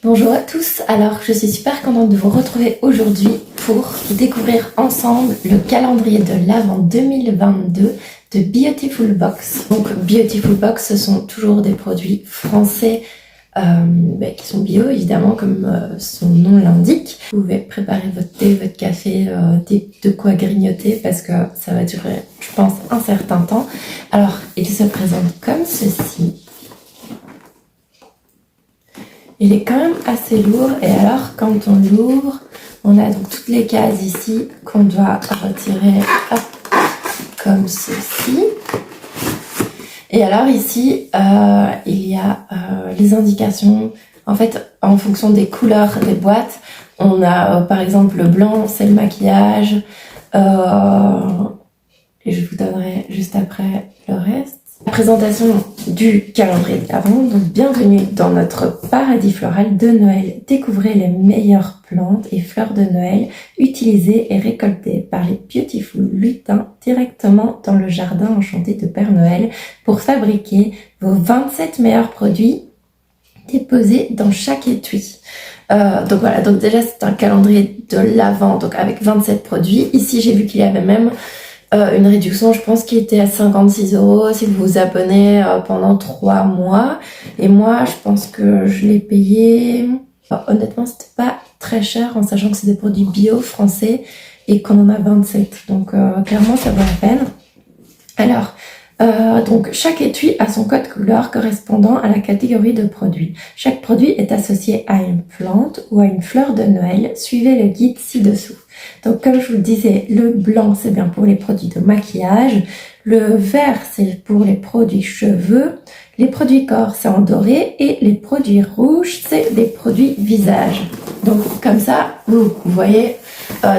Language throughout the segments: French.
Bonjour à tous, alors je suis super contente de vous retrouver aujourd'hui pour découvrir ensemble le calendrier de l'Avent 2022 de Beautiful Box. Donc Beautiful Box, ce sont toujours des produits français qui sont bio évidemment comme son nom l'indique. Vous pouvez préparer votre thé, votre café, de quoi grignoter parce que ça va durer je pense un certain temps. Alors il se présente comme ceci. Il est quand même assez lourd et alors quand on l'ouvre, on a donc toutes les cases ici qu'on doit retirer hop, comme ceci. Et alors ici, il y a les indications. En fait, en fonction des couleurs des boîtes, on a par exemple le blanc, c'est le maquillage. Et je vous donnerai juste après le reste. La présentation du calendrier de l'Avent. Donc bienvenue dans notre paradis floral de Noël. Découvrez les meilleures plantes et fleurs de Noël utilisées et récoltées par les Beautiful lutins directement dans le jardin enchanté de Père Noël pour fabriquer vos 27 meilleurs produits déposés dans chaque étui. Donc voilà, donc déjà c'est un calendrier de l'Avent donc avec 27 produits. Ici j'ai vu qu'il y avait même une réduction, je pense qu'il était à 56 € si vous vous abonnez pendant 3 mois. Et moi, je pense que je l'ai payé. Honnêtement, c'était pas très cher en sachant que c'est des produits bio français et qu'on en a 27. Donc clairement, ça vaut la peine. Alors, donc chaque étui a son code couleur correspondant à la catégorie de produit. Chaque produit est associé à une plante ou à une fleur de Noël. Suivez le guide ci-dessous. Donc comme je vous le disais, le blanc c'est bien pour les produits de maquillage, le vert c'est pour les produits cheveux, les produits corps c'est en doré et les produits rouges c'est les produits visage. Donc comme ça vous voyez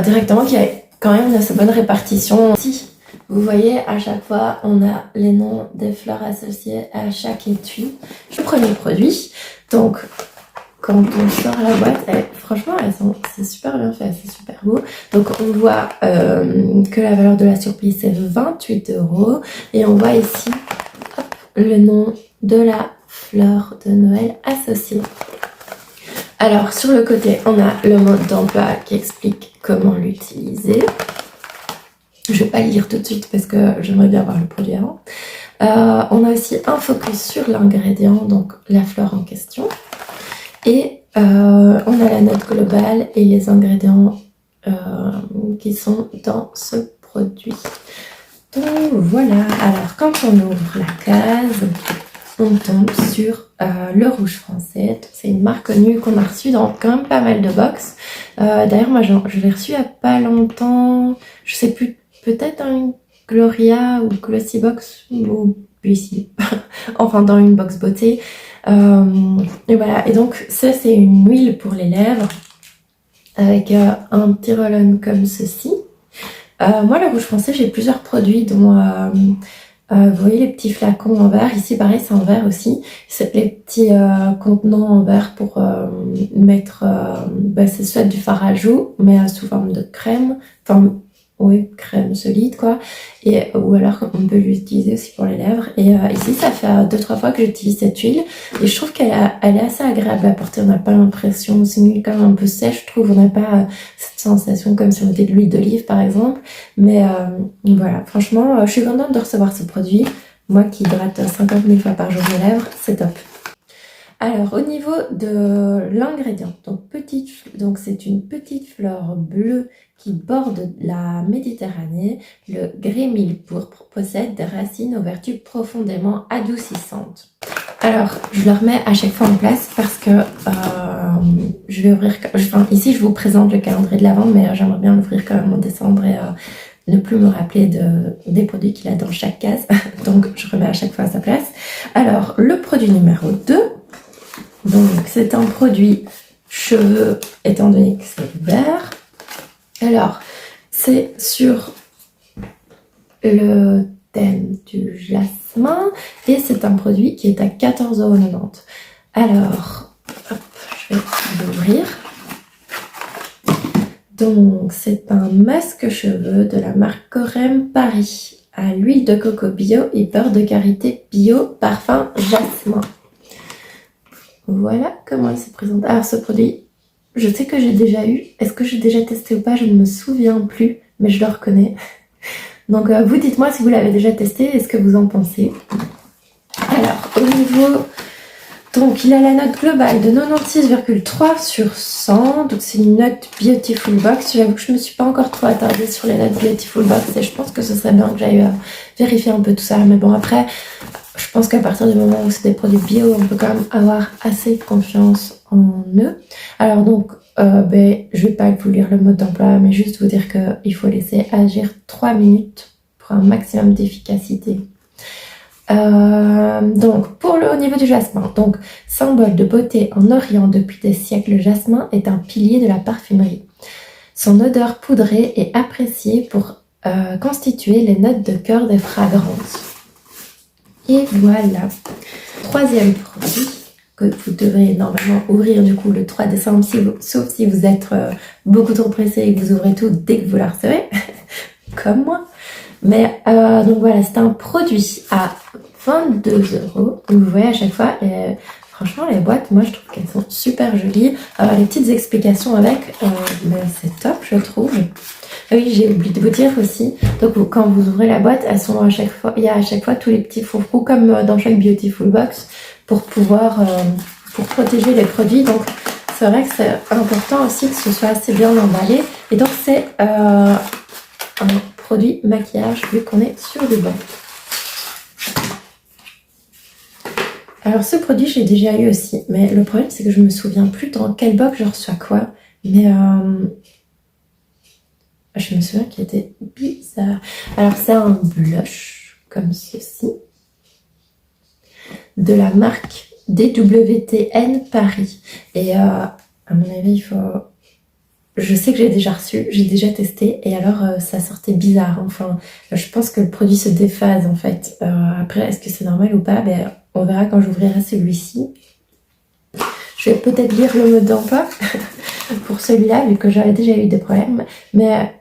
directement qu'il y a quand même une assez bonne répartition. Si vous voyez à chaque fois on a les noms des fleurs associées à chaque étui. Le premier produit, donc quand on sort la boîte, franchement, c'est super bien fait, c'est super beau. Donc on voit que la valeur de la surprise c'est 28 € et on voit ici hop, le nom de la fleur de Noël associée. Alors sur le côté, on a le mode d'emploi qui explique comment l'utiliser. Je vais pas le lire tout de suite parce que j'aimerais bien voir le produit avant. On a aussi un focus sur l'ingrédient, donc la fleur en question. Et on a la note globale et les ingrédients qui sont dans ce produit. Donc voilà, alors quand on ouvre la case, on tombe sur le rouge français. C'est une marque connue qu'on a reçue dans quand même pas mal de box. D'ailleurs moi je l'ai reçu il y a pas longtemps, je sais plus, peut-être dans une Gloria ou Glossy Box ou ici, enfin dans une box beauté. Et voilà, et donc ça c'est une huile pour les lèvres avec un petit roll-on comme ceci. Moi le rouge français j'ai plusieurs produits dont vous voyez les petits flacons en verre, ici pareil c'est en verre aussi, c'est les petits contenants en verre pour mettre, c'est soit du fard à joues mais sous forme de crème, enfin oui, crème solide quoi, et ou alors on peut l'utiliser aussi pour les lèvres. Et ici ça fait 2-3 fois que j'utilise cette huile et je trouve qu'elle est assez agréable à porter. On n'a pas l'impression, c'est une huile quand même un peu sèche, je trouve, on n'a pas cette sensation comme si on mettait de l'huile d'olive par exemple, mais voilà, franchement je suis contente de recevoir ce produit. Moi qui hydrate 50 000 fois par jour mes lèvres, c'est top. Alors au niveau de l'ingrédient, donc c'est une petite fleur bleue qui borde la Méditerranée. Le grès-mille pourpre possède des racines aux vertus profondément adoucissantes. Alors je le remets à chaque fois en place parce que je vais ouvrir, ici je vous présente le calendrier de l'Avent, mais j'aimerais bien l'ouvrir quand même en décembre et ne plus me rappeler des produits qu'il a dans chaque case. Donc je remets à chaque fois à sa place. Alors le produit numéro 2. Donc c'est un produit cheveux étant donné que c'est vert. Alors c'est sur le thème du jasmin et c'est un produit qui est à 14,90 €. Alors hop, je vais l'ouvrir. Donc c'est un masque cheveux de la marque Corem Paris à l'huile de coco bio et beurre de karité bio parfum jasmin. voilà comment il se présente. Alors ce produit, je sais que j'ai déjà eu. Est-ce que j'ai déjà testé ou pas? Je ne me souviens plus, mais je le reconnais. Donc vous dites-moi si vous l'avez déjà testé et ce que vous en pensez. Alors au niveau... Donc il a la note globale de 96,3 sur 100. Donc c'est une note Beautiful Box. J'avoue que je ne me suis pas encore trop attardée sur les notes Beautiful Box. Et je pense que ce serait bien que j'aille vérifier un peu tout ça. Mais bon après, je pense qu'à partir du moment où c'est des produits bio, on peut quand même avoir assez confiance en eux. Alors donc, je vais pas vous lire le mode d'emploi, mais juste vous dire qu'il faut laisser agir 3 minutes pour un maximum d'efficacité. Donc, au niveau du jasmin, donc symbole de beauté en Orient depuis des siècles, le jasmin est un pilier de la parfumerie. Son odeur poudrée est appréciée pour constituer les notes de cœur des fragrances. Et voilà, troisième produit que vous devrez normalement ouvrir du coup le 3 décembre, sauf si vous êtes beaucoup trop pressé et que vous ouvrez tout dès que vous la recevez, comme moi. Mais donc voilà, c'est un produit à 22 €. Vous voyez à chaque fois, franchement les boîtes, moi je trouve qu'elles sont super jolies. Les petites explications avec, c'est top je trouve. Ah oui, j'ai oublié de vous dire aussi, donc quand vous ouvrez la boîte, elles sont à chaque fois, il y a à chaque fois tous les petits fourre-coups comme dans chaque Beautiful Box pour pouvoir, pour protéger les produits. Donc c'est vrai que c'est important aussi que ce soit assez bien emballé. Et donc c'est un produit maquillage vu qu'on est sur du banc. Alors ce produit je l'ai déjà eu aussi, mais le problème c'est que je me souviens plus dans quel box je reçois quoi. Mais je me souviens qu'il était bizarre. Alors c'est un blush comme ceci de la marque DWTN Paris. Et à mon avis il faut... Je sais que j'ai déjà reçu, j'ai déjà testé et alors ça sortait bizarre. Enfin, je pense que le produit se déphase en fait. Après, est-ce que c'est normal ou pas? On verra quand j'ouvrirai celui-ci. Je vais peut-être lire le mode d'emploi pour celui-là, vu que j'avais déjà eu des problèmes. Mais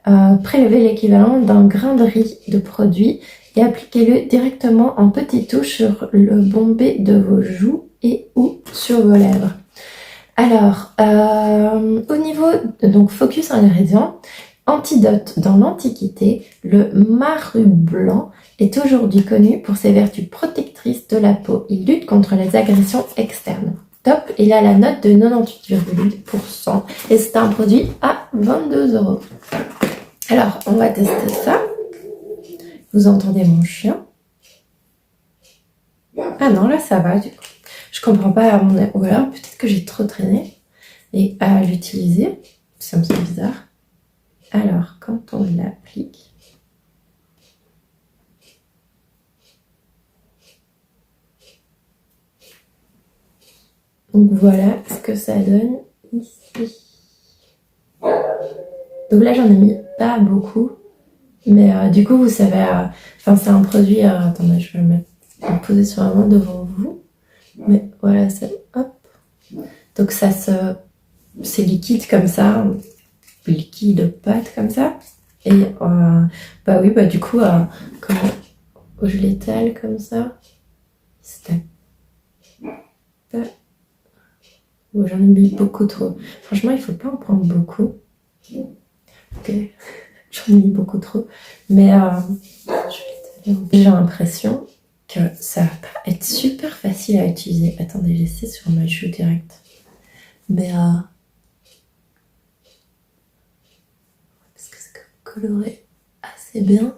prélevez l'équivalent d'un grain de riz de produit et appliquez-le directement en petites touches sur le bombé de vos joues et ou sur vos lèvres. Alors, au niveau, donc focus ingrédients, antidote dans l'Antiquité, le marru blanc est aujourd'hui connu pour ses vertus protectrices de la peau. Il lutte contre les agressions externes. Top, il a la note de 98,8% et c'est un produit à 22 €. Alors, on va tester ça. Vous entendez mon chien? Ah non, là ça va du coup. Je comprends pas, ou alors peut-être que j'ai trop traîné et à l'utiliser, ça me semble bizarre. Alors, quand on l'applique, donc voilà ce que ça donne ici. Donc là j'en ai mis pas beaucoup, mais du coup vous savez, enfin c'est un produit, attendez je vais le poser sur la main devant vous. Mais voilà, hop. Donc ça c'est liquide comme ça, liquide pâte comme ça. Et oui, du coup, quand je l'étale comme ça, j'en ai mis beaucoup trop. Franchement, il faut pas en prendre beaucoup. Ok, j'en ai mis beaucoup trop. Mais j'ai l'impression que ça va pas être super facile à utiliser. Attendez, j'essaie sur ma joue direct. Mais parce que c'est coloré assez bien.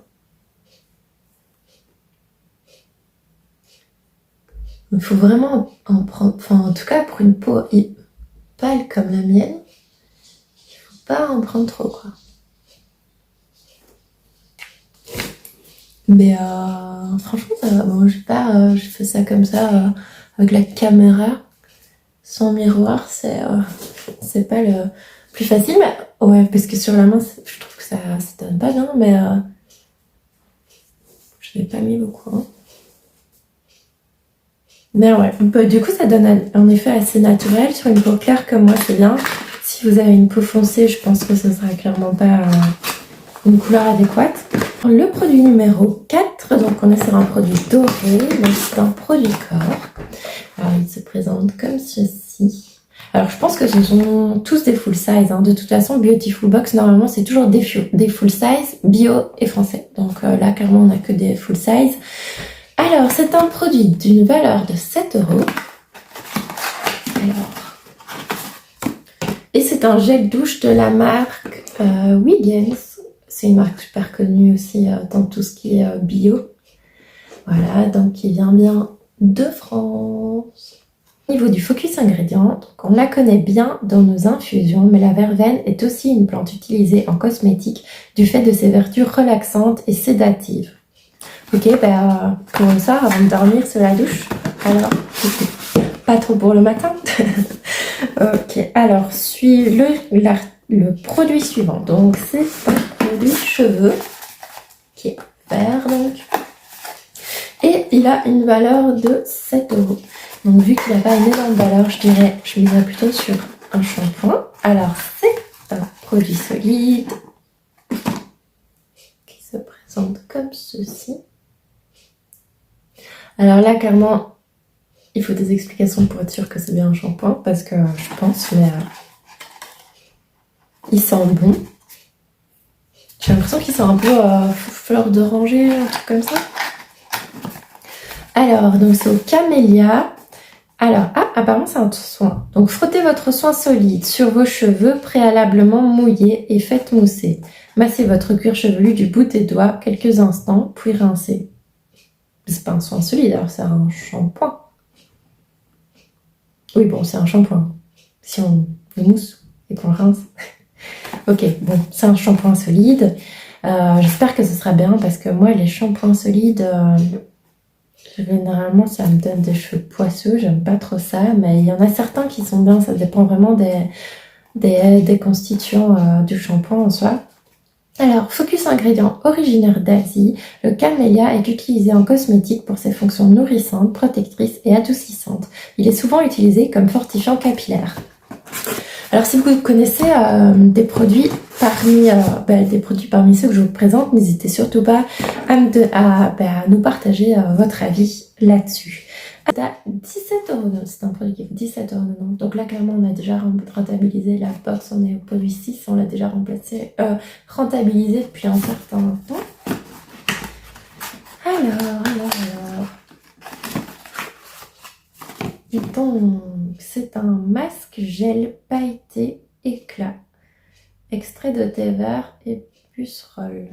Il faut vraiment en prendre, enfin en tout cas pour une peau pâle comme la mienne, il faut pas en prendre trop quoi. Mais franchement ça va. Bon, je fais ça comme ça avec la caméra sans miroir, c'est pas le plus facile, mais ouais, parce que sur la main je trouve que ça donne pas bien, mais je l'ai pas mis beaucoup hein. Mais ouais, du coup ça donne un effet assez naturel sur une peau claire comme moi, c'est bien. Si vous avez une peau foncée, je pense que ce sera clairement pas une couleur adéquate. Le produit numéro 4, donc on est sur un produit doré, donc c'est un produit corps. il se présente comme ceci. Alors je pense que ce sont tous des full size, hein. De toute façon, Beautiful Box, normalement c'est toujours des full size, bio et français. Donc là clairement on n'a que des full size. Alors c'est un produit d'une valeur de 7 €. Et c'est un gel douche de la marque Wiggins. C'est une marque super connue aussi dans tout ce qui est bio. Voilà, donc qui vient bien de France. Au niveau du focus ingrédient, donc on la connaît bien dans nos infusions, mais la verveine est aussi une plante utilisée en cosmétique du fait de ses vertus relaxantes et sédatives. Ok, comme ça, avant de dormir sur la douche. Alors, pas trop pour le matin. Ok, alors, le produit suivant. Donc, c'est un produit cheveux qui est vert, donc. Et il a une valeur de 7 €. Donc, vu qu'il n'a pas une énorme valeur, je miserais plutôt sur un shampoing. Alors, c'est un produit solide qui se présente comme ceci. Alors là, clairement, il faut des explications pour être sûr que c'est bien un shampoing, parce que je pense, mais il sent bon. J'ai l'impression qu'il sent un peu fleur d'oranger, un truc comme ça. Alors, donc c'est au camélia. Alors, apparemment c'est un soin. Donc, frottez votre soin solide sur vos cheveux préalablement mouillés et faites mousser. Massez votre cuir chevelu du bout des doigts quelques instants, puis rincez. C'est pas un soin solide, alors c'est un shampoing. Oui, bon, c'est un shampoing. Si on le mousse et qu'on le rince. Ok, bon, c'est un shampoing solide. J'espère que ce sera bien parce que moi, les shampoings solides, généralement, ça me donne des cheveux poisseux. J'aime pas trop ça, mais il y en a certains qui sont bien. Ça dépend vraiment des constituants du shampoing en soi. Alors, focus ingrédient originaire d'Asie, le camélia est utilisé en cosmétique pour ses fonctions nourrissantes, protectrices et adoucissantes. Il est souvent utilisé comme fortifiant capillaire. Alors, si vous connaissez des produits parmi ceux que je vous présente, n'hésitez surtout pas à nous partager votre avis là-dessus. À 17 €, c'est un produit qui coûte 17 €. Donc là, clairement, on a déjà rentabilisé la box. On est au produit 6, on l'a déjà rentabilisé depuis un certain temps. Alors. Donc, c'est un masque gel pailleté éclat. Extrait de thé vert et pucerole.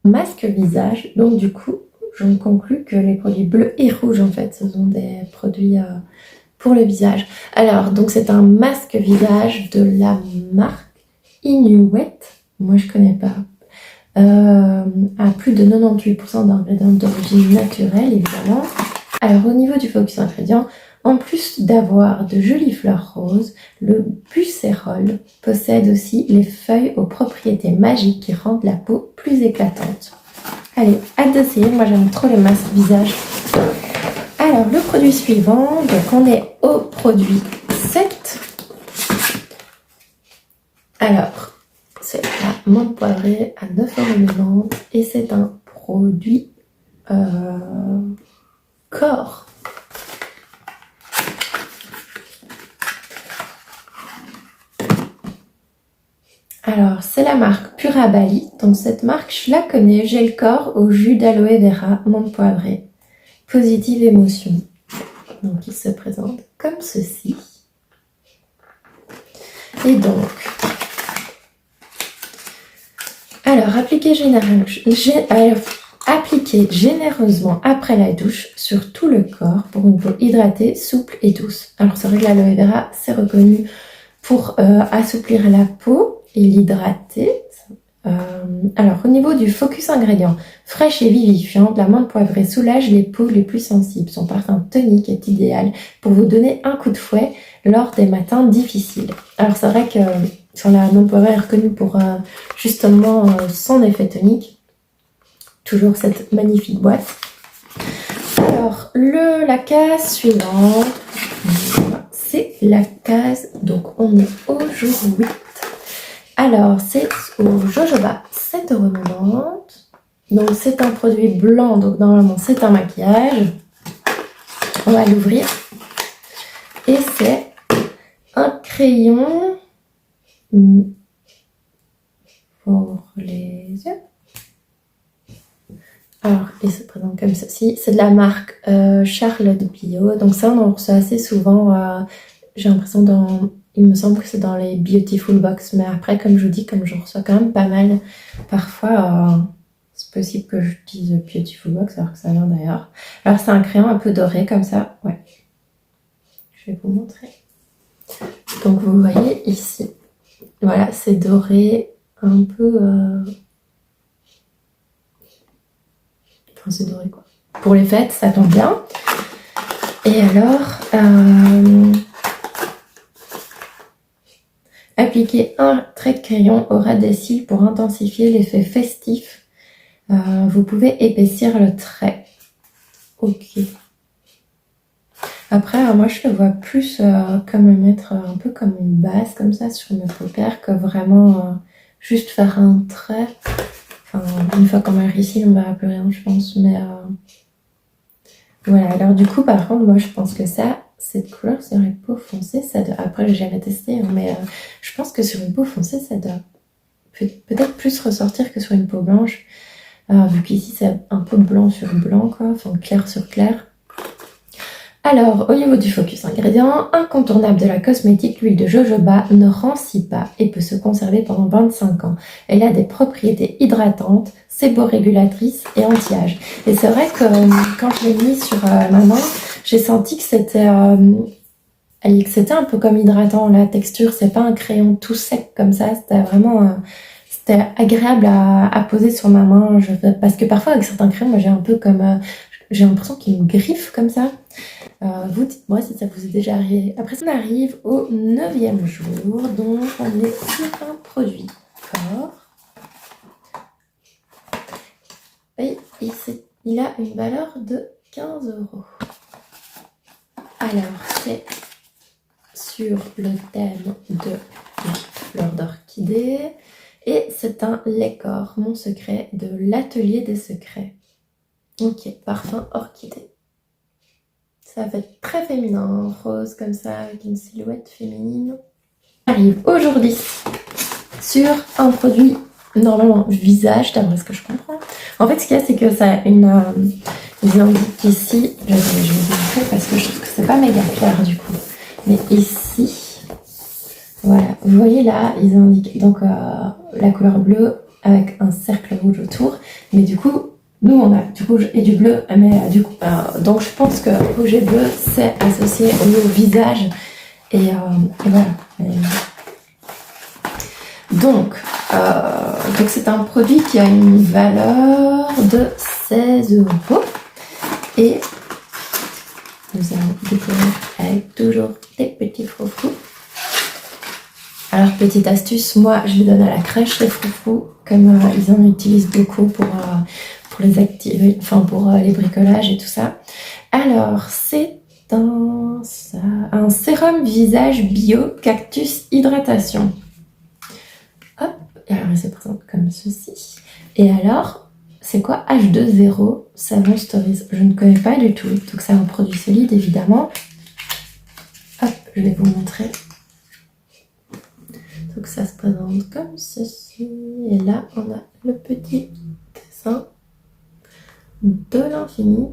Masque visage, donc du coup, je me conclus que les produits bleus et rouges, en fait, ce sont des produits pour le visage. Alors, donc c'est un masque visage de la marque Inuit. Moi, je connais pas. À plus de 98% d'ingrédients d'origine naturelle, évidemment. Alors, au niveau du focus ingrédient, en plus d'avoir de jolies fleurs roses, le bucérol possède aussi les feuilles aux propriétés magiques qui rendent la peau plus éclatante. Allez, hâte d'essayer, moi j'aime trop les masques visage. Alors, le produit suivant, donc on est au produit 7. Alors, c'est la menthe poivrée à 9,90 € et c'est un produit corps. Alors, c'est la marque Pura Bali. Donc, cette marque, je la connais. Gel corps au jus d'aloe vera, menthe poivrée. Positive émotion. Donc, il se présente comme ceci. Et donc, alors, appliquez généreusement après la douche sur tout le corps pour une peau hydratée, souple et douce. Alors, c'est vrai que l'aloe vera, c'est reconnu pour assouplir la peau et l'hydrater. Alors, au niveau du focus ingrédient, fraîche et vivifiante, la menthe poivrée soulage les peaux les plus sensibles. Son parfum tonique est idéal pour vous donner un coup de fouet lors des matins difficiles. Alors, c'est vrai que sur la menthe poivrée est reconnue pour justement son effet tonique. Toujours cette magnifique boîte. Alors, la case suivante, c'est la case, donc on est au jour 8. Alors, c'est au jojoba, 7,90 €. Donc, c'est un produit blanc, donc normalement, c'est un maquillage. On va l'ouvrir. Et c'est un crayon pour les yeux. Alors, il se présente comme ceci. C'est de la marque Charlotte Bio. Donc ça, on en reçoit assez souvent. J'ai l'impression il me semble que c'est dans les Beautiful Box. Mais après, comme je vous dis, comme j'en reçois quand même pas mal, parfois, c'est possible que j'utilise Beautiful Box alors que ça vient d'ailleurs. Alors, c'est un crayon un peu doré comme ça. Ouais. Je vais vous montrer. Donc, vous voyez ici. Voilà, c'est doré un peu... Enfin, c'est doré quoi. Pour les fêtes, ça tombe bien. Et alors, appliquer un trait de crayon au ras des cils pour intensifier l'effet festif. Vous pouvez épaissir le trait. Ok. Après, moi, je le vois plus comme le mettre un peu comme une base, comme ça, sur mes paupières, que vraiment juste faire un trait. Enfin, une fois qu'on va réussi, on ne verra plus rien, je pense. Mais voilà. Alors, du coup, par contre, moi, je pense que cette couleur sur les peaux foncées, ça doit... Après, j'ai jamais testé, hein, mais je pense que sur une peau foncée, ça doit peut-être plus ressortir que sur une peau blanche. Vu qu'ici, c'est un peu blanc sur blanc, quoi. Enfin, clair sur clair. Alors, au niveau du focus ingrédient, incontournable de la cosmétique, l'huile de jojoba ne rancit pas et peut se conserver pendant 25 ans. Elle a des propriétés hydratantes, séborégulatrices et anti-âge. Et c'est vrai que quand je l'ai mis sur ma main, j'ai senti que c'était un peu comme hydratant. La texture, c'est pas un crayon tout sec comme ça, c'était vraiment... c'était agréable à poser sur ma main, parce que parfois avec certains crayons, moi j'ai un peu comme... j'ai l'impression qu'ils me griffent comme ça. Vous dites-moi si ça vous est déjà arrivé. Après, on arrive au 9e jour, donc on est sur un produit corps. Et il a une valeur de 15 €. Alors, c'est sur le thème de la fleur d'orchidée. Et c'est un lait corps, mon secret, de l'atelier des secrets. Ok, parfum orchidée. Ça va être très féminin, rose comme ça, avec une silhouette féminine. J'arrive aujourd'hui sur un produit normalement visage, d'après ce que je comprends. En fait, ce qu'il y a, c'est que ça a ils indiquent ici, je vais vous montrer parce que je trouve que c'est pas méga clair du coup. Mais ici, voilà, vous voyez là, ils indiquent donc la couleur bleue avec un cercle rouge autour. Mais du coup, nous, on a du rouge et du bleu, mais du coup, donc je pense que rouge et bleu, c'est associé au visage. Et voilà. Donc c'est un produit qui a une valeur de 16 €. Et nous allons découvrir avec toujours des petits froufrous. Alors, petite astuce, moi, je les donne à la crèche, les froufrous, comme ils en utilisent beaucoup pour les activer, enfin pour les bricolages et tout ça. Alors, c'est un sérum visage bio cactus hydratation. Hop, et alors il se présente comme ceci. Et alors, c'est quoi H2O Savon Stories? Je ne connais pas du tout, donc c'est un produit solide évidemment. Hop, je vais vous montrer. Donc ça se présente comme ceci. Et là, on a le petit dessin de l'infini.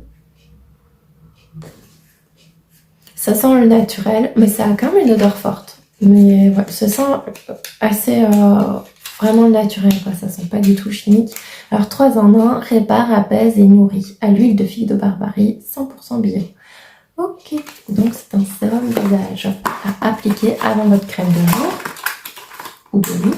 Ça sent le naturel, mais ça a quand même une odeur forte. Mais ouais, ça sent assez vraiment naturel, quoi. Ça sent pas du tout chimique. Alors 3 en 1, répare, apaise et nourrit. À l'huile de figue de Barbarie, 100% bio. Ok, donc c'est un sérum visage à appliquer avant votre crème de jour ou de nuit.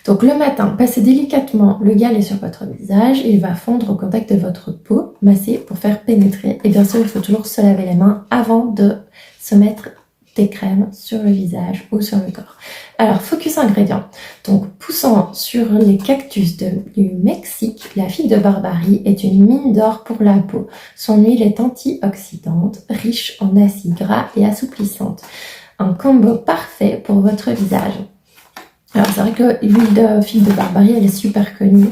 Donc le matin, passez délicatement le galet sur votre visage. Il va fondre au contact de votre peau, masser pour faire pénétrer. Et bien sûr, il faut toujours se laver les mains avant de se mettre des crèmes sur le visage ou sur le corps. Alors, focus ingrédients. Donc, poussant sur les cactus du Mexique, la figue de Barbarie est une mine d'or pour la peau. Son huile est antioxydante, riche en acides gras et assouplissante. Un combo parfait pour votre visage. Alors c'est vrai que l'huile de figue de Barbarie, elle est super connue.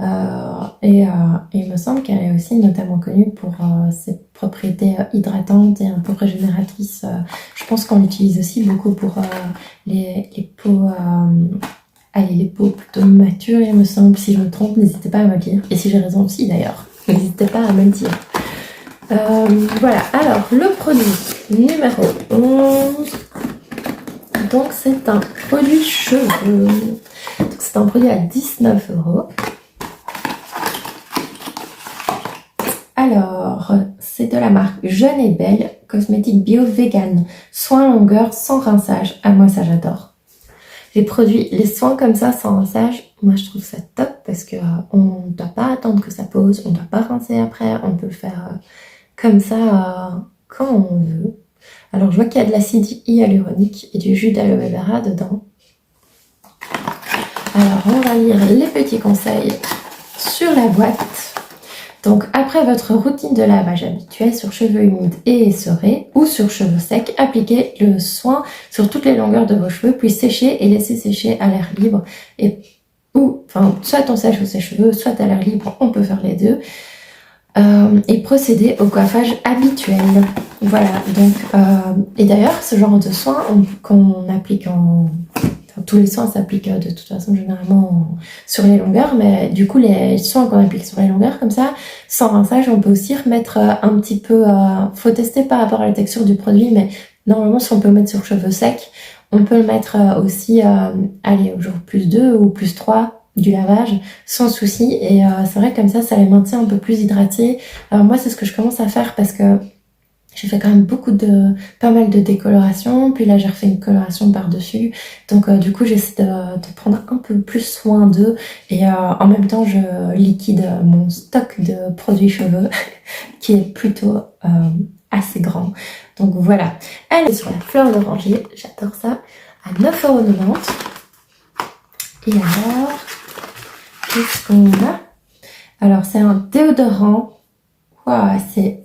Et il me semble qu'elle est aussi notamment connue pour ses propriétés hydratantes et un peu régénératrices. Je pense qu'on l'utilise aussi beaucoup pour les peaux, allez, les peaux plutôt matures, il me semble. Si je me trompe, n'hésitez pas à me le dire. Et si j'ai raison aussi d'ailleurs, n'hésitez pas à me le dire. Voilà, alors le produit numéro 11. Donc c'est un produit cheveux. Donc c'est un produit à 19 €. Alors, c'est de la marque Jeune et Belle, cosmétique bio vegan, soins longueur sans rinçage. Ah moi ça j'adore. Les soins comme ça sans rinçage, moi je trouve ça top parce que on ne doit pas attendre que ça pose, on ne doit pas rincer après, on peut le faire comme ça quand on veut. Alors je vois qu'il y a de l'acide hyaluronique et du jus d'aloe vera dedans. Alors on va lire les petits conseils sur la boîte. Donc après votre routine de lavage habituelle sur cheveux humides et essorés ou sur cheveux secs, appliquez le soin sur toutes les longueurs de vos cheveux, puis séchez et laissez sécher à l'air libre. Soit on sèche ses cheveux, soit à l'air libre, on peut faire les deux. Et procéder au coiffage habituel. Voilà, donc, et d'ailleurs, ce genre de soins qu'on applique tous les soins s'appliquent de toute façon généralement sur les longueurs, mais du coup les soins qu'on applique sur les longueurs comme ça, sans rinçage, on peut aussi remettre un petit peu, faut tester par rapport à la texture du produit, mais normalement si on peut le mettre sur cheveux secs, on peut le mettre aussi, allez, au jour plus 2 ou plus 3 du lavage sans souci, et c'est vrai comme ça les maintient un peu plus hydratés. Alors moi c'est ce que je commence à faire parce que j'ai fait quand même pas mal de décoloration, puis là j'ai refait une coloration par-dessus, donc du coup j'essaie de prendre un peu plus soin d'eux, et en même temps je liquide mon stock de produits cheveux qui est plutôt assez grand. Donc voilà, elle est sur la fleur d'oranger, j'adore ça, à 9,90 €. Et alors, qu'est-ce qu'on a? Alors c'est un déodorant, waouh, c'est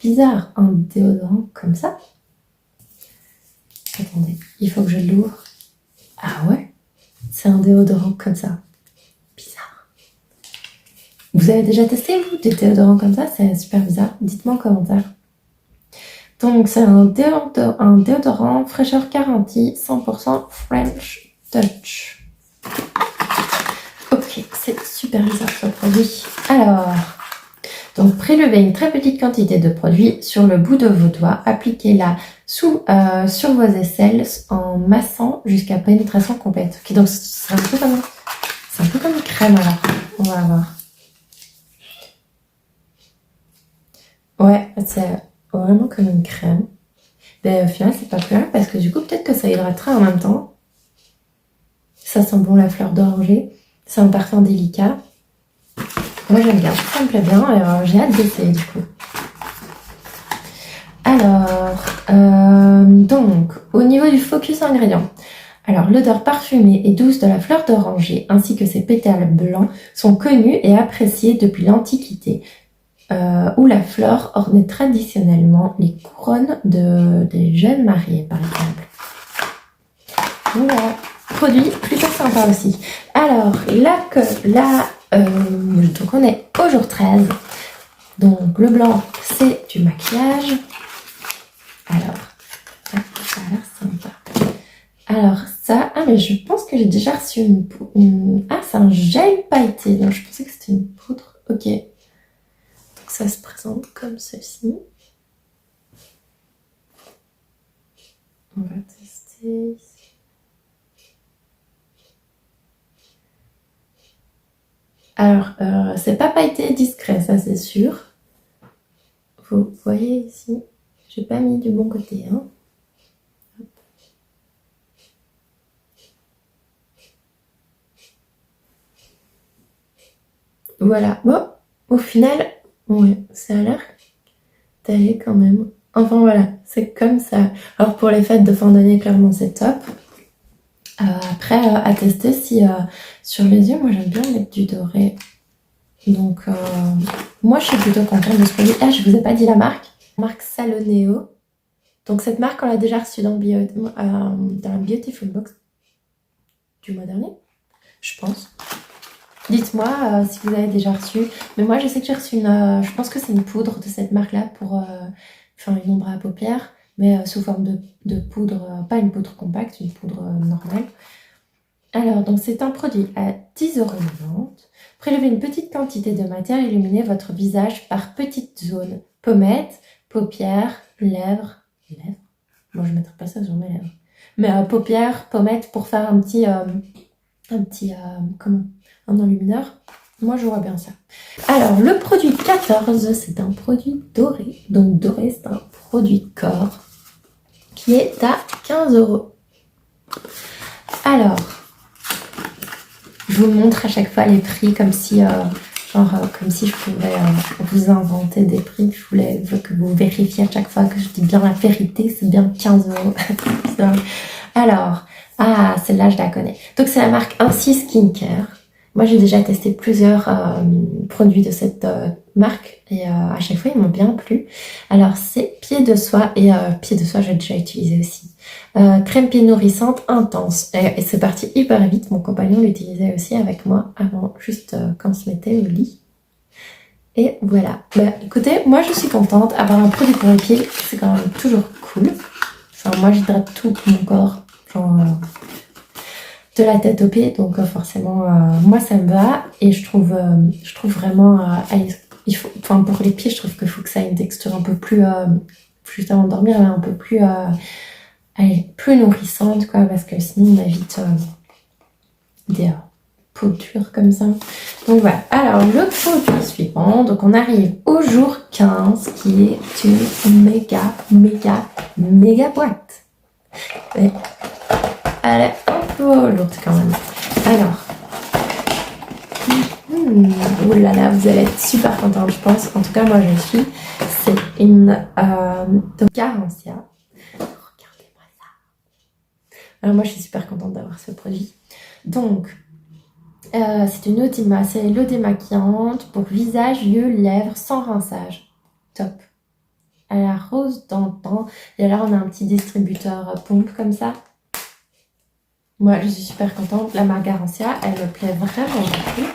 bizarre, un déodorant comme ça. Attendez, il faut que je l'ouvre. Ah ouais, c'est un déodorant comme ça. Bizarre. Vous avez déjà testé, vous, des déodorants comme ça? C'est super bizarre. Dites-moi en commentaire. Donc, c'est un déodorant fraîcheur garantie, 100% French Touch. Ok, c'est super bizarre ce produit. Alors... Donc, prélevez une très petite quantité de produit sur le bout de vos doigts, appliquez-la sur vos aisselles en massant jusqu'à pénétration complète. Ok, donc c'est un peu comme une crème alors. On va voir. Ouais, c'est vraiment comme une crème. Mais au final, c'est pas plus grave parce que du coup, peut-être que ça hydratera en même temps. Ça sent bon la fleur d'oranger. C'est un parfum délicat. Moi j'aime bien, ça me plaît bien, et j'ai hâte d'essayer du coup. Alors, donc, au niveau du focus ingrédient, alors l'odeur parfumée et douce de la fleur d'oranger ainsi que ses pétales blancs sont connus et appréciés depuis l'Antiquité, où la fleur ornait traditionnellement les couronnes des jeunes mariés par exemple. Voilà, produit plutôt sympa aussi. Alors, donc on est au jour 13. Donc le blanc, c'est du maquillage. Alors, ça a l'air sympa. Alors ça, mais je pense que j'ai déjà reçu Ah, c'est un gel pailleté. Donc je pensais que c'était une poudre. Ok. Donc ça se présente comme ceci. On va tester ici. Alors, c'est pas pailleté discret, ça c'est sûr. Vous voyez ici, j'ai pas mis du bon côté. Hein. Voilà. Bon, au final, ouais, ça a l'air d'aller quand même. Enfin voilà, c'est comme ça. Alors pour les fêtes de fin d'année, clairement c'est top. Après, à tester si sur les yeux, moi j'aime bien mettre du doré. Donc, moi je suis plutôt contente de ce produit. Ah, je vous ai pas dit la marque. La marque Saloneo. Donc, cette marque, on l'a déjà reçue dans la Beautiful Box du mois dernier, je pense. Dites-moi si vous avez déjà reçu. Mais moi, je sais que j'ai reçu je pense que c'est une poudre de cette marque-là pour faire une ombre à paupières, mais sous forme de poudre, pas une poudre compacte, une poudre normale. Alors, donc c'est un produit à 10,90 €. Prélevez une petite quantité de matière et illuminez votre visage par petites zones. Pommettes, paupières, lèvres. Lèvres? Moi, je ne mettrai pas ça sur mes lèvres. Mais paupières, pommettes pour faire un petit comment? Un enlumineur. Moi, je vois bien ça. Alors, le produit 14, c'est un produit doré. Donc, doré, c'est un produit de corps qui est à 15 €. Alors, je vous montre à chaque fois les prix comme si, comme si je pouvais vous inventer des prix. Je veux que vous vérifiez à chaque fois que je dis bien la vérité, c'est bien 15 €. Alors, celle-là, je la connais. Donc, c'est la marque Ainsi Skincare. Moi, j'ai déjà testé plusieurs produits de cette marque et à chaque fois, ils m'ont bien plu. Alors, c'est pied de soie et pied de soie, j'ai déjà utilisé aussi. Crème pied nourrissante intense. Et c'est parti hyper vite. Mon compagnon l'utilisait aussi avec moi avant, juste quand on se mettait au lit. Et voilà. Bah, écoutez, moi, je suis contente. Avoir un produit pour les pieds, c'est quand même toujours cool. Enfin, moi, j'hydrate tout mon corps. Genre, de la tête aux pieds, donc forcément moi ça me va et je trouve vraiment pour les pieds je trouve qu'il faut que ça ait une texture un peu plus juste avant de dormir un peu plus plus nourrissante quoi, parce que sinon on évite des peaux dures comme ça. Donc voilà, alors le produit suivant, donc on arrive au jour 15 qui est une méga boîte. Et elle est un peu lourde quand même. Alors, oh là là, vous allez être super contente, je pense. En tout cas, moi, je suis. C'est une de Garancia. Regardez-moi ça. Alors, moi, je suis super contente d'avoir ce produit. Donc, c'est une c'est l'eau démaquillante pour visage, yeux, lèvres, sans rinçage. Top. Elle a rose d'antan. Et là, on a un petit distributeur pompe comme ça. Moi, je suis super contente. La marque Garancia, elle me plaît vraiment beaucoup.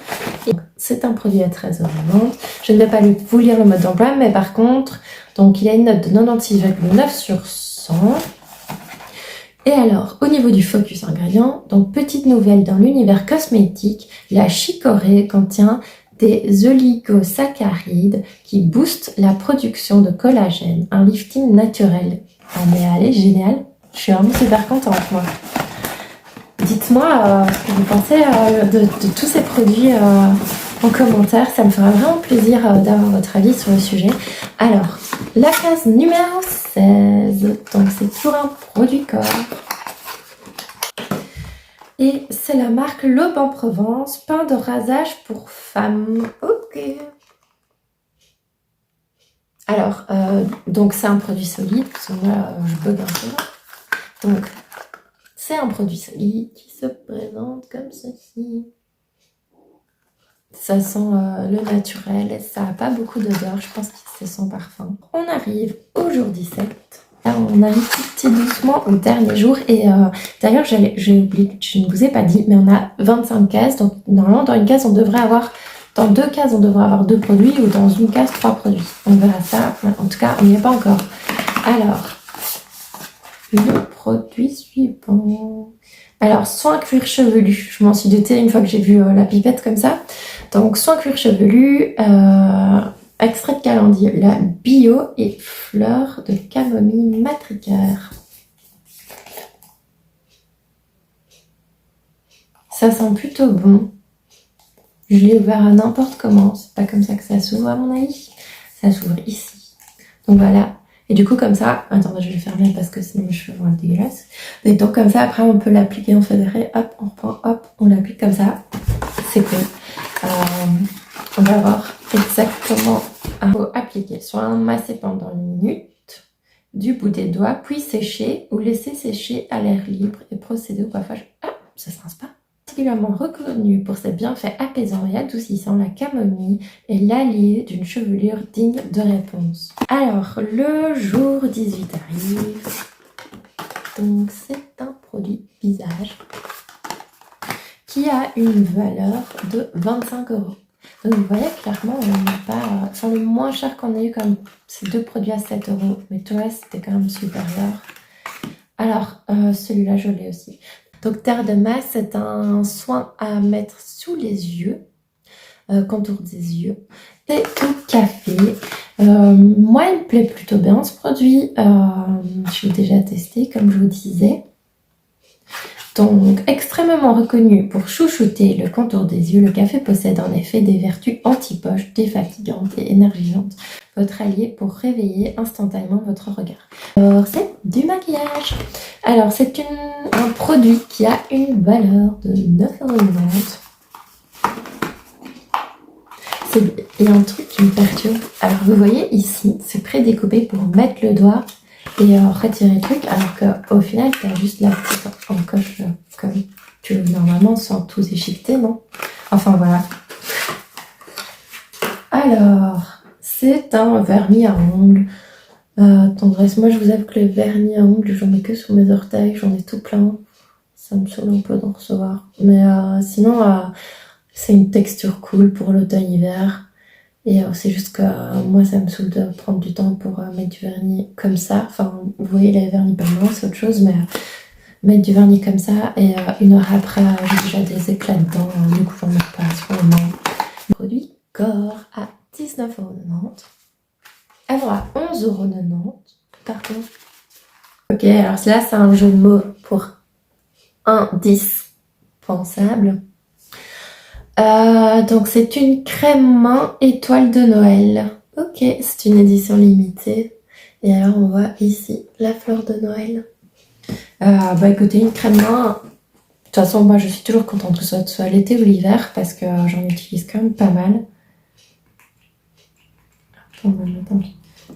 Et c'est un produit à 13,90 €. Je ne vais pas vous lire le mode d'emploi, mais par contre, donc il a une note de 96,9 sur 100. Et alors, au niveau du focus ingrédient, donc petite nouvelle dans l'univers cosmétique, la chicorée contient des oligosaccharides qui boostent la production de collagène, un lifting naturel. Ah mais elle est géniale. Je suis vraiment super contente, moi. Dites-moi ce que vous pensez de tous ces produits en commentaire. Ça me fera vraiment plaisir d'avoir votre avis sur le sujet. Alors, la case numéro 16. Donc, c'est toujours un produit corps. Et c'est la marque L'Aube en Provence, pain de rasage pour femmes. Ok. Alors, donc c'est un produit solide, parce que moi, je bug un peu. Donc, c'est un produit solide qui se présente comme ceci. Ça sent le naturel, ça n'a pas beaucoup d'odeur, je pense que c'est sans parfum. On arrive au jour 17. Là, on arrive tout doucement au dernier jour. Et d'ailleurs, j'ai oublié, je ne vous ai pas dit, mais on a 25 cases. Donc, normalement, dans une case, dans 2 cases, on devrait avoir 2 produits ou dans une case, 3 produits. On verra ça. En tout cas, on n'y est pas encore. Alors, le produit suivant. Alors, soin cuir chevelu. Je m'en suis doutée une fois que j'ai vu la pipette comme ça. Donc, soin cuir chevelu, extrait de calendula bio et fleurs de camomille matricaire. Ça sent plutôt bon. Je l'ai ouvert à n'importe comment. C'est pas comme ça que ça s'ouvre à mon avis. Ça s'ouvre ici. Donc voilà. Et du coup, comme ça, attendez, je vais le fermer parce que sinon mes cheveux vont être dégueulasses. Et donc, comme ça, après, on peut l'appliquer en fédéré. Hop, on reprend, hop, on l'applique comme ça. C'est cool. On va voir exactement. Il faut appliquer, soit masser pendant 1 minute du bout des doigts, puis sécher ou laisser sécher à l'air libre et procéder au coiffage. Ah, ça se rince pas. Particulièrement reconnu pour ses bienfaits apaisants et adoucissants, la camomille est l'allié d'une chevelure digne de réponse. Alors, le jour 18 arrive. Donc, c'est un produit visage qui a une valeur de 25 €. Donc vous voyez, clairement, on n'a pas... Enfin, le moins cher qu'on a eu comme ces deux produits à 7 €, mais tout le reste, c'était quand même supérieur. Alors, celui-là, je l'ai aussi. Donc, Terre de Masse, c'est un soin à mettre sous les yeux, contour des yeux. C'est au café. Moi, il me plaît plutôt bien ce produit. Je l'ai déjà testé, comme je vous disais. Donc, extrêmement reconnu pour chouchouter le contour des yeux, le café possède en effet des vertus anti-poches, défatigantes et énergisantes. Votre allié pour réveiller instantanément votre regard. Alors, c'est du maquillage. Alors, c'est un produit qui a une valeur de 9,90 €. Il y a un truc qui me perturbe. Alors, vous voyez ici, c'est prédécoupé pour mettre le doigt et retirer le truc, alors qu'au final, tu as juste la petite encoche comme tu veux normalement sans tout déchiqueter, non? Enfin, voilà. Alors, c'est un vernis à ongles. Tendresse, moi je vous avoue que le vernis à ongles, j'en ai que sous mes orteils, j'en ai tout plein. Ça me saoule un peu d'en recevoir. Mais sinon, c'est une texture cool pour l'automne-hiver. Et c'est juste que moi, ça me saoule de prendre du temps pour mettre du vernis comme ça. Enfin, vous voyez, les vernis permanents, c'est autre chose, mais mettre du vernis comme ça, et une heure après, j'ai déjà des éclats dedans. Du coup, j'en mets pas à ce moment. Produit Gore à 19,90 €. Alors, à 11,90 € par contre. Ok, alors là, c'est un jeu de mots pour indispensable. Donc c'est une crème main étoile de Noël. Ok, c'est une édition limitée. Et alors on voit ici la fleur de Noël. Bah écoutez, une crème main. De toute façon, moi je suis toujours contente que ce soit l'été ou l'hiver parce que j'en utilise quand même pas mal.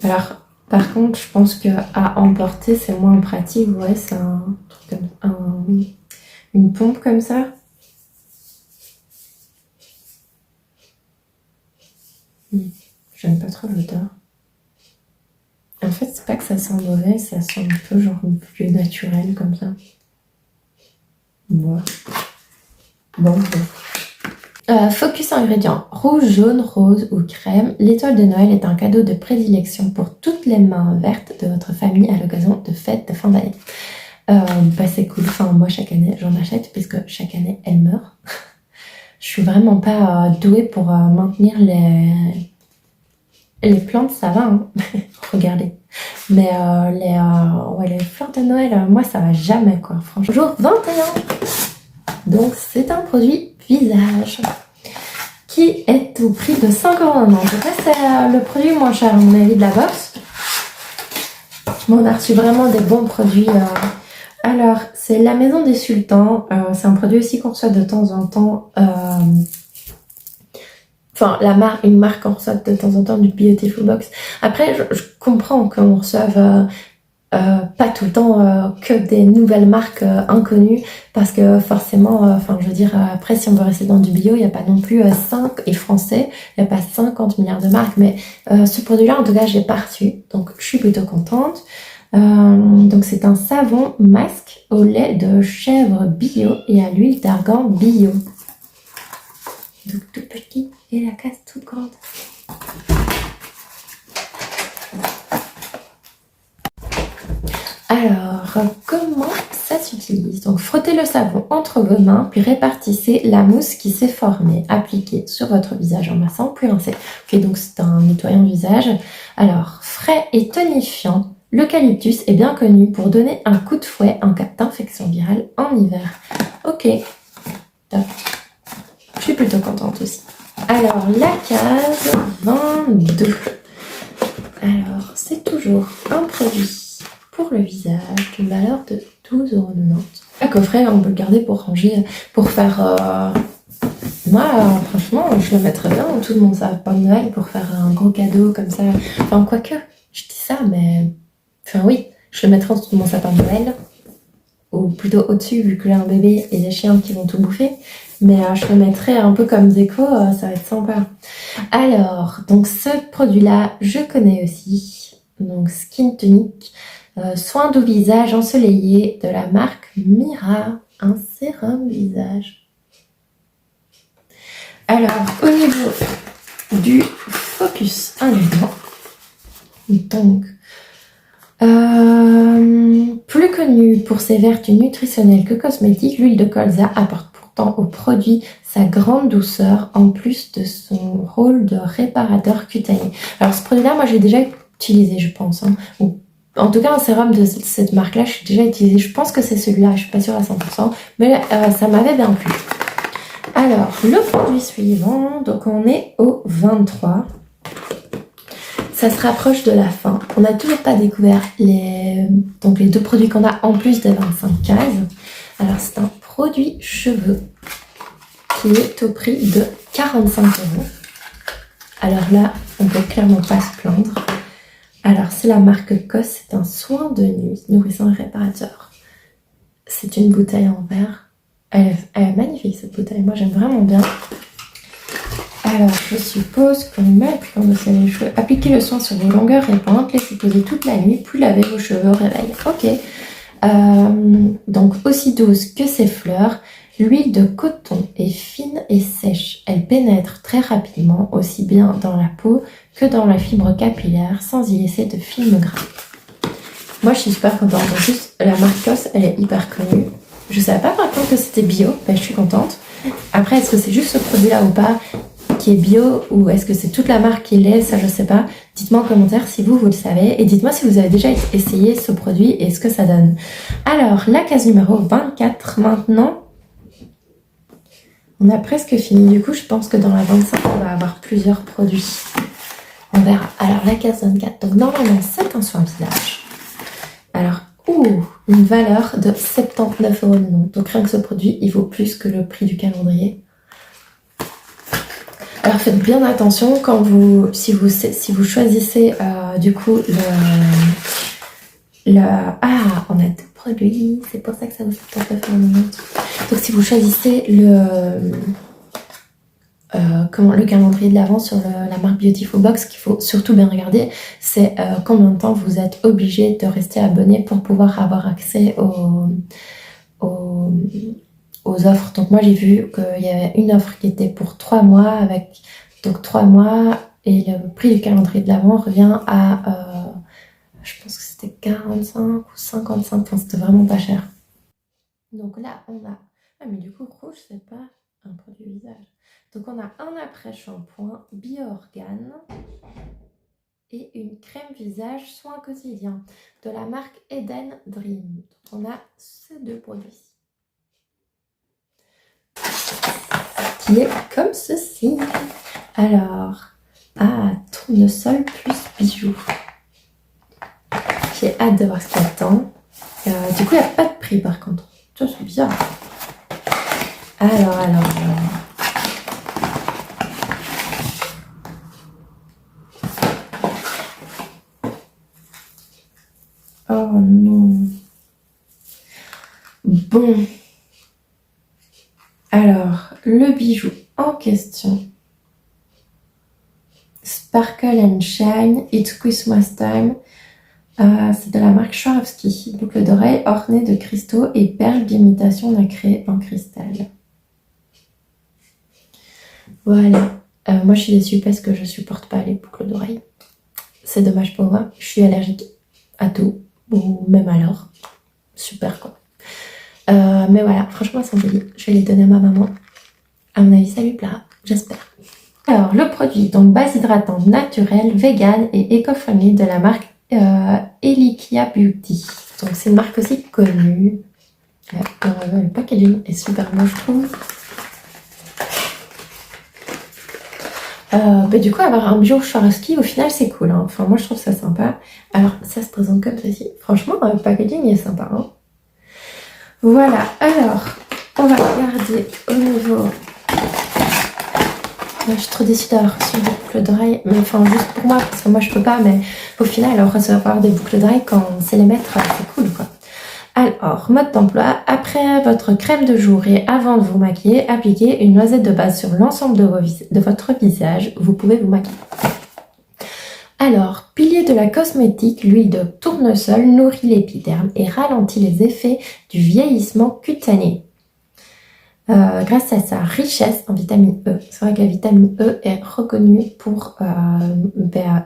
Alors, par contre, je pense que à emporter c'est moins pratique. Ouais, c'est un truc comme une pompe comme ça. J'aime pas trop l'odeur. En fait, c'est pas que ça sent mauvais, ça sent un peu genre plus naturel comme ça. Bon. Focus ingrédients. Rouge, jaune, rose ou crème. L'étoile de Noël est un cadeau de prédilection pour toutes les mains vertes de votre famille à l'occasion de fêtes de fin d'année. Bah c'est cool. Enfin, moi, chaque année, j'en achète puisque chaque année, elle meurt. Je suis vraiment pas douée pour maintenir les plantes, ça va, hein. Regardez. Mais les fleurs de Noël, moi, ça va jamais, quoi. Franchement. Jour 21. Donc, c'est un produit visage qui est au prix de 5,90 €. Donc là, c'est le produit moins cher, à mon avis, de la box. Mais on a reçu vraiment des bons produits. Alors, c'est la Maison des Sultans. C'est un produit aussi qu'on reçoit de temps en temps. Enfin, une marque qu'on reçoit de temps en temps du Beautiful Box. Après, je comprends qu'on reçoive pas tout le temps que des nouvelles marques inconnues, parce que forcément, enfin, je veux dire, après, si on veut rester dans du bio, il n'y a pas non plus 5, et français, il n'y a pas 50 milliards de marques, mais ce produit-là, en tout cas, je l'ai pas reçu, donc je suis plutôt contente. Donc, c'est un savon masque au lait de chèvre bio et à l'huile d'argan bio. Donc, tout petit et la casse toute grande. Alors, comment ça s'utilise? Donc, frottez le savon entre vos mains, puis répartissez la mousse qui s'est formée. Appliquez sur votre visage en massant, puis rincez. Ok, donc c'est un nettoyant de visage. Alors, frais et tonifiant, l'eucalyptus est bien connu pour donner un coup de fouet en cas d'infection virale en hiver. Ok, top. Je suis plutôt contente aussi. Alors, la case 22. Alors, c'est toujours un produit pour le visage d'une valeur de 12,90 €. Un coffret, on peut le garder pour ranger, pour faire... Moi, franchement, je le mettrais bien en dessous de mon sapin de Noël pour faire un gros cadeau comme ça. Enfin, quoique, je dis ça, mais... Enfin, oui, je le mettrais en dessous de mon sapin de Noël. Ou plutôt au-dessus, vu que j'ai un bébé et des chiens qui vont tout bouffer. Mais je le mettrais un peu comme déco, ça va être sympa. Alors, donc ce produit-là, je connais aussi. Donc, Skin Tonic. Soin du visage ensoleillé de la marque Mira, un sérum visage. Alors, au niveau du focus ingrédient, donc, plus connue pour ses vertus nutritionnelles que cosmétiques, l'huile de colza apporte pourtant au produit sa grande douceur en plus de son rôle de réparateur cutané. Alors ce produit-là, moi j'ai déjà utilisé, je pense. Hein. Ou, en tout cas, un sérum de cette marque-là, j'ai déjà utilisé. Je pense que c'est celui-là, je suis pas sûre à 100%, mais ça m'avait bien plu. Alors, le produit suivant, donc on est au 23. Ça se rapproche de la fin. On n'a toujours pas découvert les deux produits qu'on a en plus des 25 cases. Alors, c'est un produit cheveux qui est au prix de 45 €. Alors là, on peut clairement pas se plaindre. Alors, c'est la marque COS. C'est un soin de nuit nourrissant et réparateur. C'est une bouteille en verre. Elle est magnifique, cette bouteille. Moi, j'aime vraiment bien. Alors, je suppose qu'on met quand on les cheveux. Appliquez le soin sur vos longueurs répandantes, laissez poser toute la nuit, puis lavez vos cheveux au réveil. Ok. Donc, aussi douce que ses fleurs, l'huile de coton est fine et sèche. Elle pénètre très rapidement, aussi bien dans la peau que dans la fibre capillaire, sans y laisser de film gras. Moi, je suis super contente. En plus, la marque COS, elle est hyper connue. Je savais pas par contre que c'était bio. Ben, je suis contente. Après, est-ce que c'est juste ce produit-là ou pas qui est bio, ou est-ce que c'est toute la marque qui l'est, ça je sais pas. Dites-moi en commentaire si vous le savez, et dites-moi si vous avez déjà essayé ce produit et ce que ça donne. Alors, la case numéro 24 maintenant. On a presque fini, du coup je pense que dans la 25 on va avoir plusieurs produits. On verra. Alors la case 24, donc normalement c'est un soin visage. Alors, une valeur de 79 €. Donc rien que ce produit, il vaut plus que le prix du calendrier. Alors faites bien attention quand si vous choisissez du coup on a deux produits, c'est pour ça que ça vous fait pas faire un moment. Donc si vous choisissez le calendrier de l'Avent sur la marque Beautiful Box, qu'il faut surtout bien regarder, c'est combien de temps vous êtes obligé de rester abonné pour pouvoir avoir accès aux offres. Donc moi j'ai vu qu'il y avait une offre qui était pour 3 mois avec donc 3 mois et le prix du calendrier de l'Avent revient à je pense que c'était 45 ou 55, enfin c'était vraiment pas cher. Donc là on a mais du coup rouge c'est pas un produit visage. Donc on a un après-shampoing Bio-Organe et une crème visage soin quotidien de la marque Eden Dream. Donc on a ces deux produits. Qui est comme ceci. Alors, tournesol plus bijoux. J'ai hâte de voir ce qu'il y a dedans. Du coup, il n'y a pas de prix par contre. Ça, c'est bizarre. Alors. Oh non. Bon. Alors, le bijou en question. Sparkle and Shine, It's Christmas Time. C'est de la marque Swarovski. Boucle d'oreille ornée de cristaux et perles d'imitation nacrée en cristal. Voilà. Moi, je suis déçue parce que je supporte pas les boucles d'oreilles. C'est dommage pour moi. Je suis allergique à tout. Ou même à l'or. Super quoi. Mais voilà, franchement, c'est joli. Je vais les donner à ma maman. À mon avis, ça lui plaira. J'espère. Alors, le produit, donc base hydratante naturelle, vegan et éco-friendly de la marque Elikia Beauty. Donc, c'est une marque aussi connue. Le packaging est super beau, je trouve. Du coup, avoir un bijou Swarovski, au final, c'est cool. Hein. Enfin, moi, je trouve ça sympa. Alors, ça se présente comme ceci. Franchement, le packaging est sympa. Hein. Voilà. Alors, on va regarder au niveau... Je suis trop déçue d'avoir reçu des boucles d'oreilles. Mais enfin, juste pour moi, parce que moi, je peux pas. Mais au final, recevoir des boucles d'oreilles, quand on sait les mettre, c'est cool, quoi. Alors, mode d'emploi. Après votre crème de jour et avant de vous maquiller, appliquez une noisette de base sur l'ensemble de votre visage. Vous pouvez vous maquiller. Alors, pilier de la cosmétique, l'huile de tournesol nourrit l'épiderme et ralentit les effets du vieillissement cutané. grâce à sa richesse en vitamine E. C'est vrai que la vitamine E est reconnue pour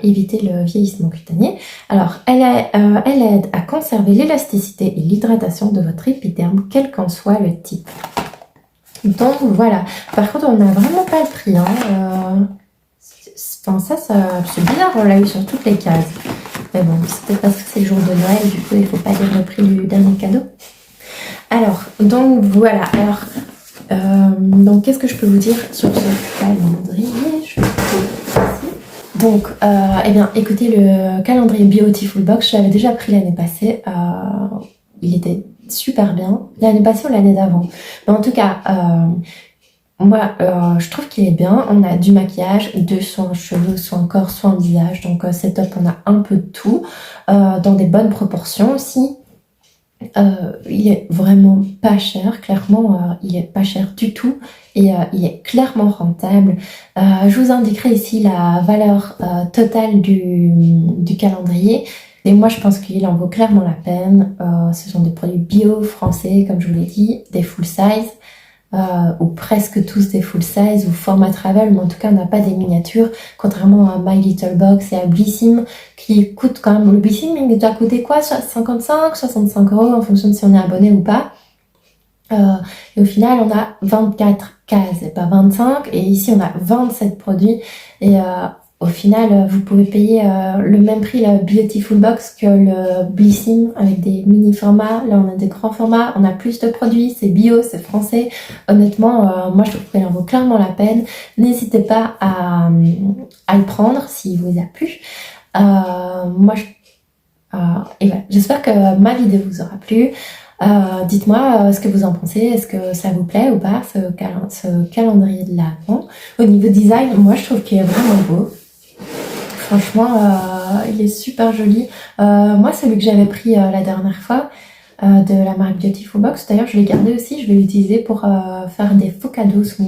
éviter le vieillissement cutané. Alors, elle aide à conserver l'élasticité et l'hydratation de votre épiderme, quel qu'en soit le type. Donc voilà. Par contre, on n'a vraiment pas le prix. Ça c'est bizarre, on l'a eu sur toutes les cases. Mais bon, c'est peut-être parce que c'est le jour de Noël, du coup, il ne faut pas dire le prix du dernier cadeau. Alors, donc voilà. Alors, donc qu'est-ce que je peux vous dire sur ce calendrier? Je vais ici. Donc, eh bien, écoutez, le calendrier Beautiful Box, je l'avais déjà pris l'année passée. Il était super bien. L'année passée ou l'année d'avant. Mais en tout cas, moi, je trouve qu'il est bien. On a du maquillage, de soins cheveux, soins corps, soins visage. Donc, c'est top. On a un peu de tout, dans des bonnes proportions aussi. Il est vraiment pas cher, clairement, il est pas cher du tout et il est clairement rentable. Je vous indiquerai ici la valeur totale du calendrier. Et moi, je pense qu'il en vaut clairement la peine. Ce sont des produits bio, français, comme je vous l'ai dit, des full size. Ou presque tous des full size ou format travel, mais en tout cas on n'a pas des miniatures, contrairement à My Little Box et à Blissim qui coûtent quand même, le Blissim il doit coûter quoi, 55, 65 € en fonction de si on est abonné ou pas. Et au final on a 24 cases et pas 25, et ici on a 27 produits et au final, vous pouvez payer le même prix la Beautiful Box que le Blissim avec des mini formats. Là, on a des grands formats, on a plus de produits, c'est bio, c'est français. Honnêtement, moi, je trouve qu'elle en vaut clairement la peine. N'hésitez pas à le prendre s'il vous a plu. Et voilà, j'espère que ma vidéo vous aura plu. Dites-moi ce que vous en pensez. Est-ce que ça vous plaît ou pas, ce calendrier de l'Avent? Au niveau design, moi, je trouve qu'il est vraiment beau. Franchement, il est super joli. Moi, celui que j'avais pris la dernière fois de la marque Beautiful Box, d'ailleurs, je l'ai gardé aussi. Je vais l'utiliser pour faire des faux cadeaux sur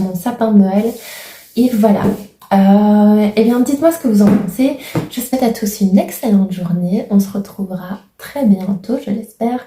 mon sapin de Noël. Et voilà. Eh bien, dites-moi ce que vous en pensez. Je vous souhaite à tous une excellente journée. On se retrouvera très bientôt, je l'espère.